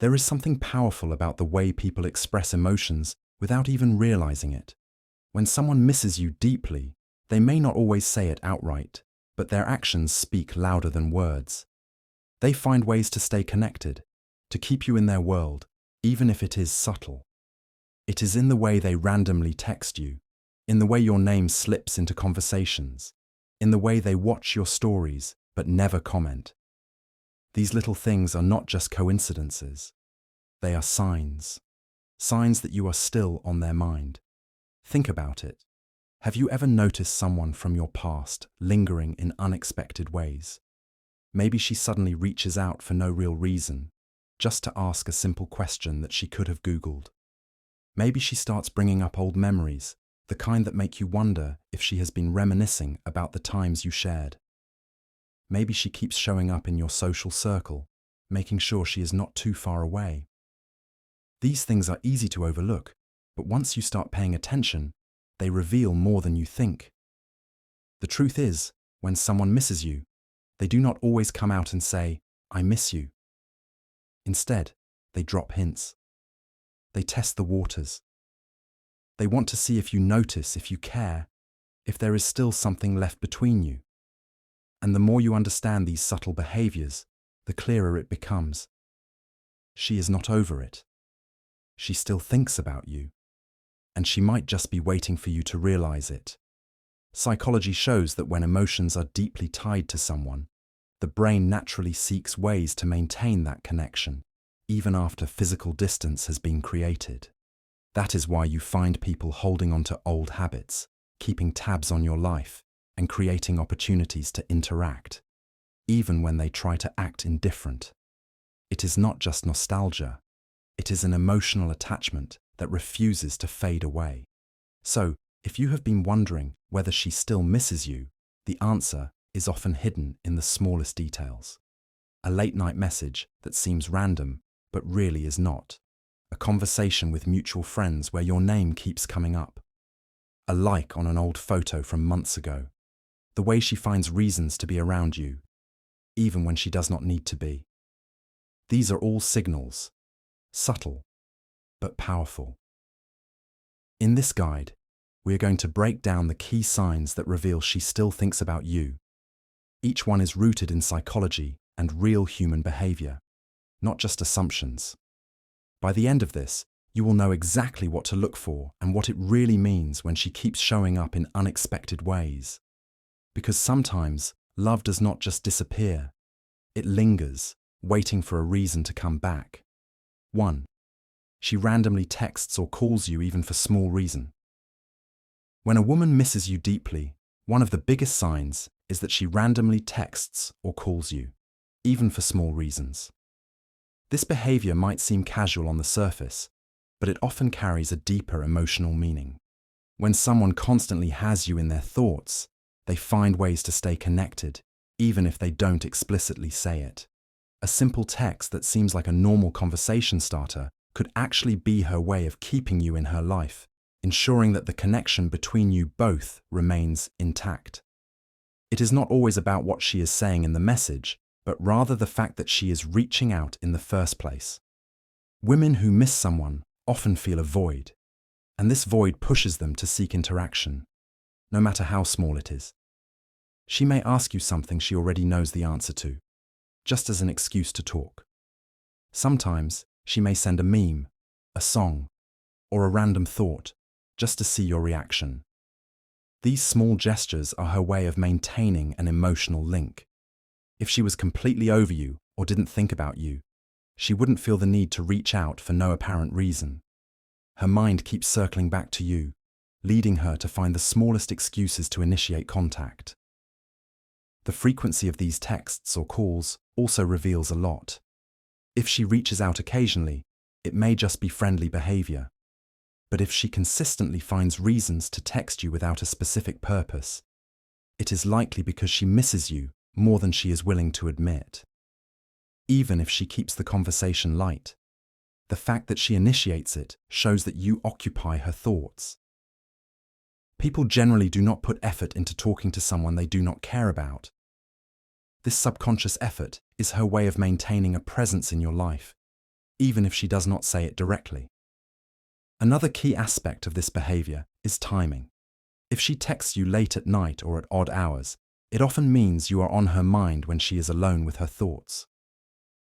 There is something powerful about the way people express emotions without even realizing it. When someone misses you deeply, they may not always say it outright, but their actions speak louder than words. They find ways to stay connected, to keep you in their world, even if it is subtle. It is in the way they randomly text you, in the way your name slips into conversations, in the way they watch your stories but never comment. These little things are not just coincidences. They are signs. Signs that you are still on their mind. Think about it. Have you ever noticed someone from your past lingering in unexpected ways? Maybe she suddenly reaches out for no real reason, just to ask a simple question that she could have Googled. Maybe she starts bringing up old memories, the kind that make you wonder if she has been reminiscing about the times you shared. Maybe she keeps showing up in your social circle, making sure she is not too far away. These things are easy to overlook, but once you start paying attention, they reveal more than you think. The truth is, when someone misses you, they do not always come out and say, "I miss you." Instead, they drop hints. They test the waters. They want to see if you notice, if you care, if there is still something left between you. And the more you understand these subtle behaviors, the clearer it becomes. She is not over it. She still thinks about you. And she might just be waiting for you to realize it. Psychology shows that when emotions are deeply tied to someone, the brain naturally seeks ways to maintain that connection, even after physical distance has been created. That is why you find people holding on to old habits, keeping tabs on your life, and creating opportunities to interact, even when they try to act indifferent. It is not just nostalgia. It is an emotional attachment that refuses to fade away. So, if you have been wondering whether she still misses you, the answer is often hidden in the smallest details. A late-night message that seems random, but really is not. A conversation with mutual friends where your name keeps coming up. A like on an old photo from months ago. The way she finds reasons to be around you, even when she does not need to be. These are all signals, subtle, but powerful. In this guide, we are going to break down the key signs that reveal she still thinks about you. Each one is rooted in psychology and real human behavior, not just assumptions. By the end of this, you will know exactly what to look for and what it really means when she keeps showing up in unexpected ways. Because sometimes, love does not just disappear. It lingers, waiting for a reason to come back. 1. She randomly texts or calls you even for small reason. When a woman misses you deeply, one of the biggest signs is that she randomly texts or calls you, even for small reasons. This behavior might seem casual on the surface, but it often carries a deeper emotional meaning. When someone constantly has you in their thoughts, they find ways to stay connected, even if they don't explicitly say it. A simple text that seems like a normal conversation starter could actually be her way of keeping you in her life, ensuring that the connection between you both remains intact. It is not always about what she is saying in the message, but rather the fact that she is reaching out in the first place. Women who miss someone often feel a void, and this void pushes them to seek interaction, no matter how small it is. She may ask you something she already knows the answer to, just as an excuse to talk. Sometimes she may send a meme, a song, or a random thought, just to see your reaction. These small gestures are her way of maintaining an emotional link. If she was completely over you or didn't think about you, she wouldn't feel the need to reach out for no apparent reason. Her mind keeps circling back to you, leading her to find the smallest excuses to initiate contact. The frequency of these texts or calls also reveals a lot. If she reaches out occasionally, it may just be friendly behavior. But if she consistently finds reasons to text you without a specific purpose, it is likely because she misses you more than she is willing to admit. Even if she keeps the conversation light, the fact that she initiates it shows that you occupy her thoughts. People generally do not put effort into talking to someone they do not care about. This subconscious effort is her way of maintaining a presence in your life, even if she does not say it directly. Another key aspect of this behavior is timing. If she texts you late at night or at odd hours, it often means you are on her mind when she is alone with her thoughts.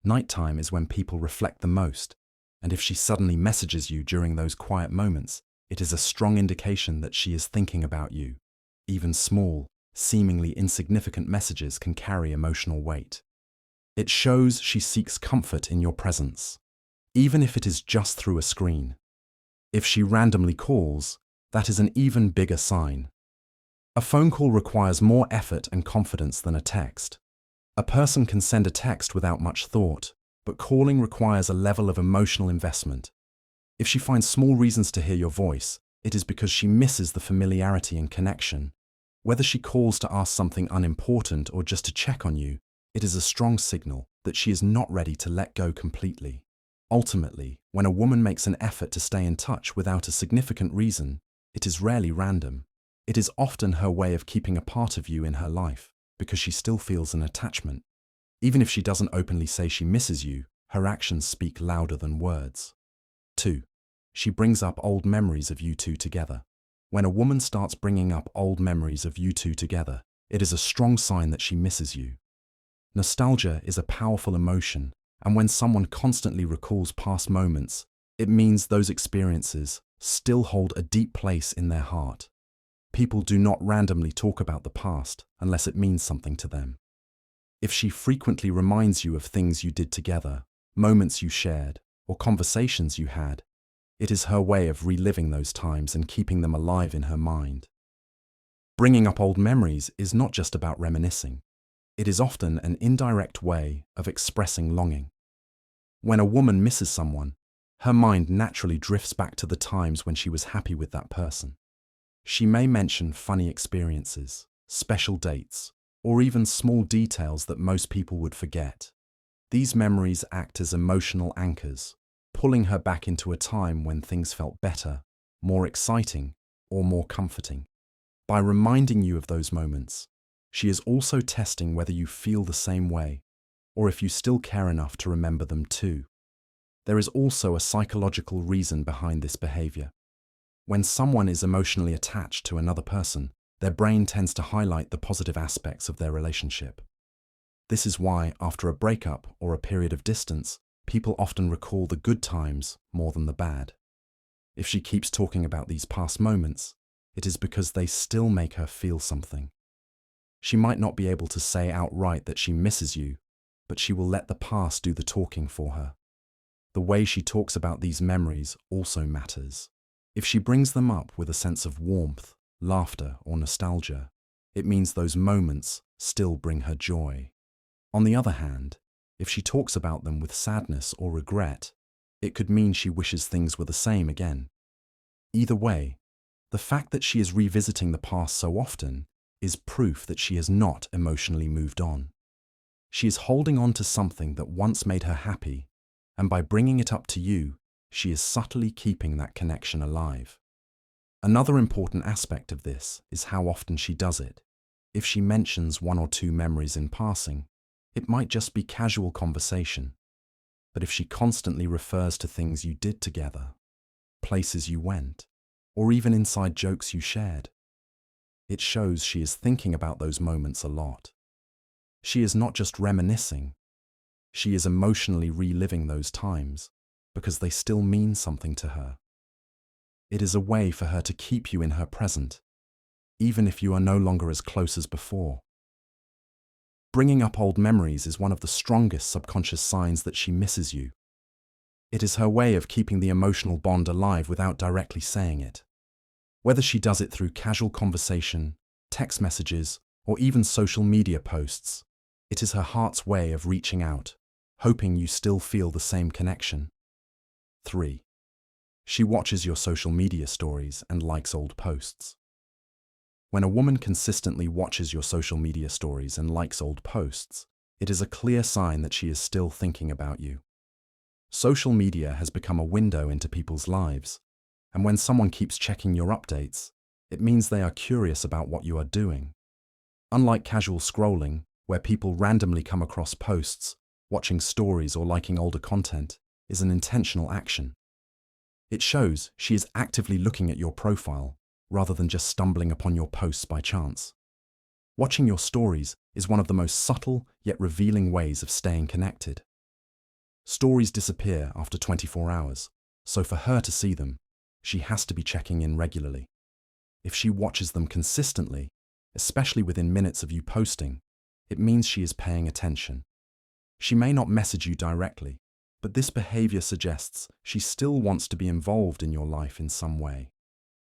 Nighttime is when people reflect the most, and if she suddenly messages you during those quiet moments, it is a strong indication that she is thinking about you. Even small, seemingly insignificant messages can carry emotional weight. It shows she seeks comfort in your presence, even if it is just through a screen. If she randomly calls, that is an even bigger sign. A phone call requires more effort and confidence than a text. A person can send a text without much thought, but calling requires a level of emotional investment. If she finds small reasons to hear your voice, it is because she misses the familiarity and connection. Whether she calls to ask something unimportant or just to check on you, it is a strong signal that she is not ready to let go completely. Ultimately, when a woman makes an effort to stay in touch without a significant reason, it is rarely random. It is often her way of keeping a part of you in her life, because she still feels an attachment. Even if she doesn't openly say she misses you, her actions speak louder than words. 2. She brings up old memories of you two together. When a woman starts bringing up old memories of you two together, it is a strong sign that she misses you. Nostalgia is a powerful emotion, and when someone constantly recalls past moments, it means those experiences still hold a deep place in their heart. People do not randomly talk about the past unless it means something to them. If she frequently reminds you of things you did together, moments you shared, or conversations you had, it is her way of reliving those times and keeping them alive in her mind. Bringing up old memories is not just about reminiscing. It is often an indirect way of expressing longing. When a woman misses someone, her mind naturally drifts back to the times when she was happy with that person. She may mention funny experiences, special dates, or even small details that most people would forget. These memories act as emotional anchors, pulling her back into a time when things felt better, more exciting, or more comforting. By reminding you of those moments, she is also testing whether you feel the same way, or if you still care enough to remember them too. There is also a psychological reason behind this behavior. When someone is emotionally attached to another person, their brain tends to highlight the positive aspects of their relationship. This is why, after a breakup or a period of distance, people often recall the good times more than the bad. If she keeps talking about these past moments, it is because they still make her feel something. She might not be able to say outright that she misses you, but she will let the past do the talking for her. The way she talks about these memories also matters. If she brings them up with a sense of warmth, laughter, or nostalgia, it means those moments still bring her joy. On the other hand, if she talks about them with sadness or regret, it could mean she wishes things were the same again. Either way, the fact that she is revisiting the past so often is proof that she has not emotionally moved on. She is holding on to something that once made her happy, and by bringing it up to you, she is subtly keeping that connection alive. Another important aspect of this is how often she does it. If she mentions one or two memories in passing, it might just be casual conversation. But if she constantly refers to things you did together, places you went, or even inside jokes you shared, it shows she is thinking about those moments a lot. She is not just reminiscing, she is emotionally reliving those times because they still mean something to her. It is a way for her to keep you in her present, even if you are no longer as close as before. Bringing up old memories is one of the strongest subconscious signs that she misses you. It is her way of keeping the emotional bond alive without directly saying it. Whether she does it through casual conversation, text messages, or even social media posts, it is her heart's way of reaching out, hoping you still feel the same connection. 3. She watches your social media stories and likes old posts. When a woman consistently watches your social media stories and likes old posts, it is a clear sign that she is still thinking about you. Social media has become a window into people's lives, and when someone keeps checking your updates, it means they are curious about what you are doing. Unlike casual scrolling, where people randomly come across posts, watching stories or liking older content, is an intentional action. It shows she is actively looking at your profile rather than just stumbling upon your posts by chance. Watching your stories is one of the most subtle yet revealing ways of staying connected. Stories disappear after 24 hours, so for her to see them, she has to be checking in regularly. If she watches them consistently, especially within minutes of you posting, it means she is paying attention. She may not message you directly, but this behavior suggests she still wants to be involved in your life in some way.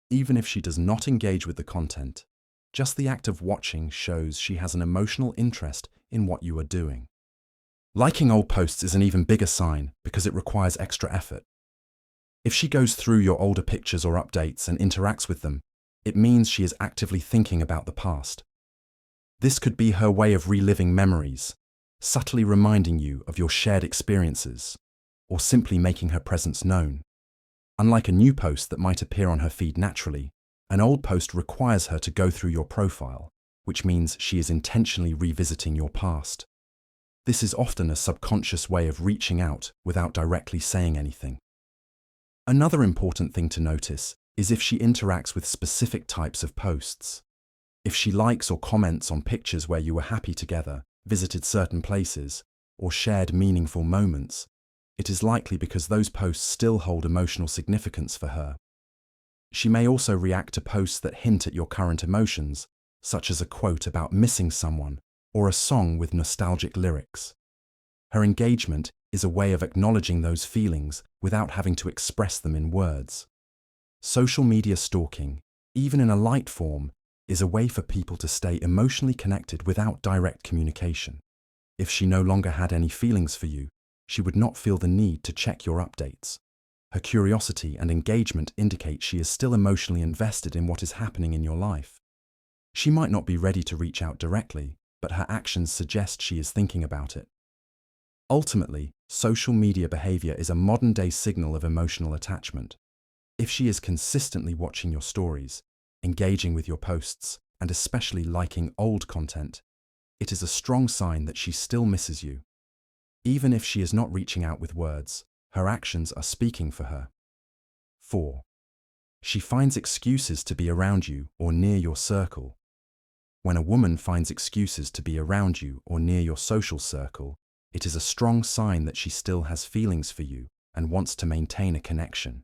Even if she does not engage with the content, just the act of watching shows she has an emotional interest in what you are doing. Liking old posts is an even bigger sign because it requires extra effort. If she goes through your older pictures or updates and interacts with them, it means she is actively thinking about the past. This could be her way of reliving memories, subtly reminding you of your shared experiences, or simply making her presence known. Unlike a new post that might appear on her feed naturally, an old post requires her to go through your profile, which means she is intentionally revisiting your past. This is often a subconscious way of reaching out without directly saying anything. Another important thing to notice is if she interacts with specific types of posts. If she likes or comments on pictures where you were happy together, visited certain places, or shared meaningful moments, it is likely because those posts still hold emotional significance for her. She may also react to posts that hint at your current emotions, such as a quote about missing someone or a song with nostalgic lyrics. Her engagement is a way of acknowledging those feelings without having to express them in words. Social media stalking, even in a light form, is a way for people to stay emotionally connected without direct communication. If she no longer had any feelings for you, she would not feel the need to check your updates. Her curiosity and engagement indicate she is still emotionally invested in what is happening in your life. She might not be ready to reach out directly, but her actions suggest she is thinking about it. Ultimately, social media behavior is a modern-day signal of emotional attachment. If she is consistently watching your stories, engaging with your posts, and especially liking old content, it is a strong sign that she still misses you. Even if she is not reaching out with words, her actions are speaking for her. 4. She finds excuses to be around you or near your circle. When a woman finds excuses to be around you or near your social circle, it is a strong sign that she still has feelings for you and wants to maintain a connection.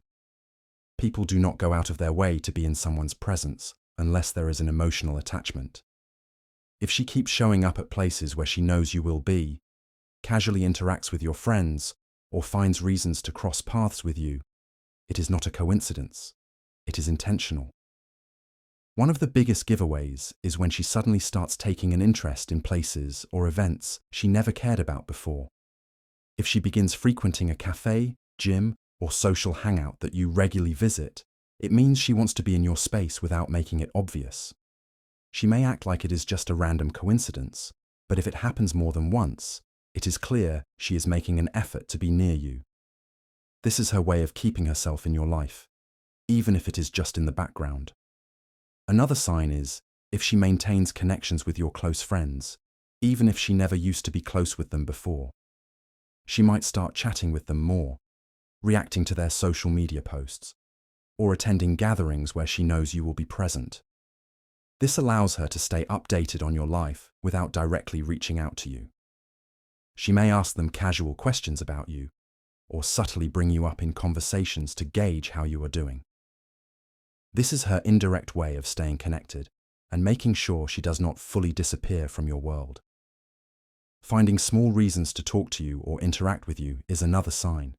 People do not go out of their way to be in someone's presence unless there is an emotional attachment. If she keeps showing up at places where she knows you will be, casually interacts with your friends, or finds reasons to cross paths with you, it is not a coincidence. It is intentional. One of the biggest giveaways is when she suddenly starts taking an interest in places or events she never cared about before. If she begins frequenting a cafe, gym, or social hangout that you regularly visit, it means she wants to be in your space without making it obvious. She may act like it is just a random coincidence, but if it happens more than once, it is clear she is making an effort to be near you. This is her way of keeping herself in your life, even if it is just in the background. Another sign is if she maintains connections with your close friends, even if she never used to be close with them before. She might start chatting with them more, reacting to their social media posts, or attending gatherings where she knows you will be present. This allows her to stay updated on your life without directly reaching out to you. She may ask them casual questions about you, or subtly bring you up in conversations to gauge how you are doing. This is her indirect way of staying connected and making sure she does not fully disappear from your world. Finding small reasons to talk to you or interact with you is another sign.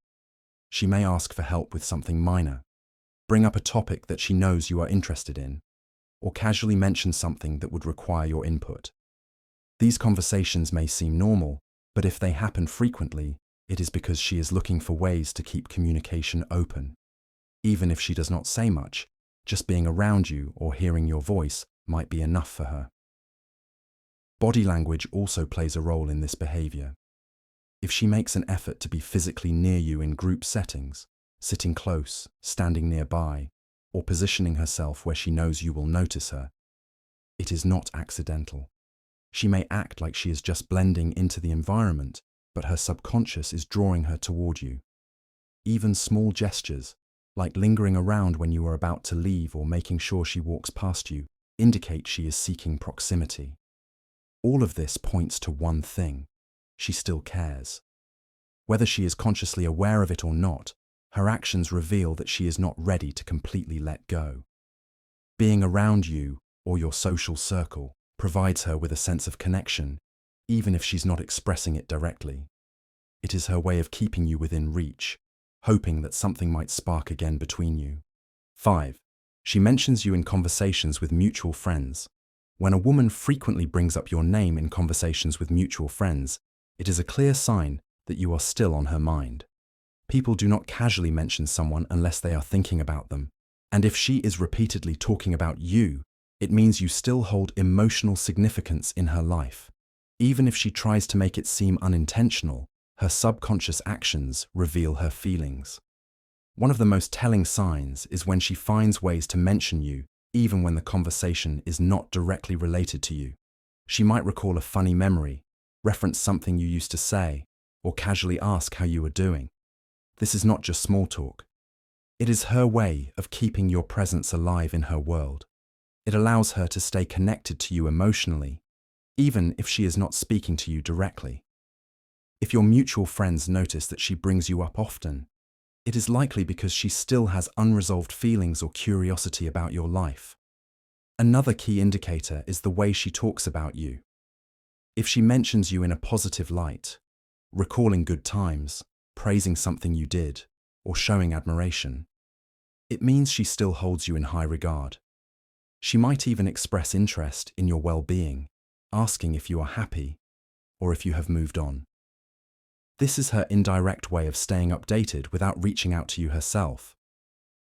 She may ask for help with something minor, bring up a topic that she knows you are interested in, or casually mention something that would require your input. These conversations may seem normal, but if they happen frequently, it is because she is looking for ways to keep communication open. Even if she does not say much, just being around you or hearing your voice might be enough for her. Body language also plays a role in this behavior. If she makes an effort to be physically near you in group settings, sitting close, standing nearby, or positioning herself where she knows you will notice her, it is not accidental. She may act like she is just blending into the environment, but her subconscious is drawing her toward you. even small gestures, like lingering around when you are about to leave or making sure she walks past you, indicate she is seeking proximity. All of this points to one thing: she still cares. Whether she is consciously aware of it or not, her actions reveal that she is not ready to completely let go. Being around you or your social circle provides her with a sense of connection, even if she's not expressing it directly. It is her way of keeping you within reach, hoping that something might spark again between you. 5. She mentions you in conversations with mutual friends. When a woman frequently brings up your name in conversations with mutual friends, it is a clear sign that you are still on her mind. People do not casually mention someone unless they are thinking about them. And if she is repeatedly talking about you, it means you still hold emotional significance in her life. Even if she tries to make it seem unintentional, her subconscious actions reveal her feelings. One of the most telling signs is when she finds ways to mention you, even when the conversation is not directly related to you. She might recall a funny memory, reference something you used to say, or casually ask how you were doing. This is not just small talk. It is her way of keeping your presence alive in her world. It allows her to stay connected to you emotionally, even if she is not speaking to you directly. If your mutual friends notice that she brings you up often, it is likely because she still has unresolved feelings or curiosity about your life. Another key indicator is the way she talks about you. If she mentions you in a positive light, recalling good times, praising something you did, or showing admiration, it means she still holds you in high regard. She might even express interest in your well-being, asking if you are happy or if you have moved on. This is her indirect way of staying updated without reaching out to you herself.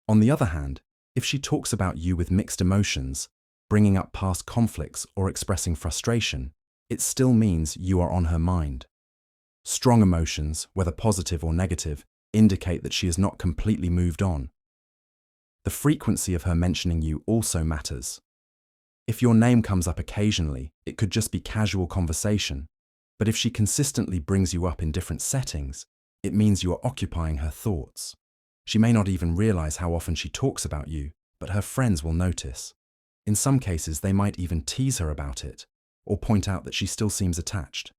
On the other hand, if she talks about you with mixed emotions, bringing up past conflicts or expressing frustration, it still means you are on her mind. Strong emotions, whether positive or negative, indicate that she has not completely moved on. The frequency of her mentioning you also matters. If your name comes up occasionally, it could just be casual conversation. But if she consistently brings you up in different settings, it means you are occupying her thoughts. She may not even realize how often she talks about you, but her friends will notice. In some cases, they might even tease her about it, or point out that she still seems attached.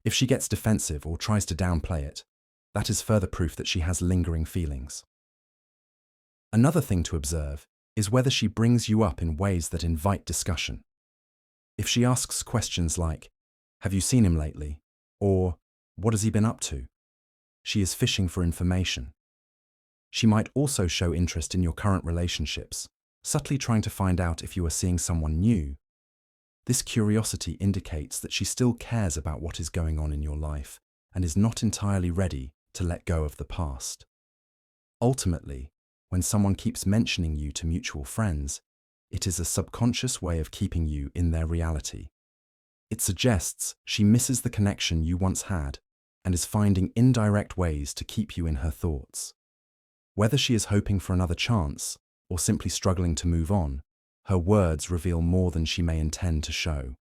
If she gets defensive or tries to downplay it, that is further proof that she has lingering feelings. Another thing to observe is whether she brings you up in ways that invite discussion. If she asks questions like, "Have you seen him lately?" or "What has he been up to?" she is fishing for information. She might also show interest in your current relationships, subtly trying to find out if you are seeing someone new. This curiosity indicates that she still cares about what is going on in your life and is not entirely ready to let go of the past. Ultimately, when someone keeps mentioning you to mutual friends, it is a subconscious way of keeping you in their reality. It suggests she misses the connection you once had and is finding indirect ways to keep you in her thoughts. Whether she is hoping for another chance or simply struggling to move on, her words reveal more than she may intend to show.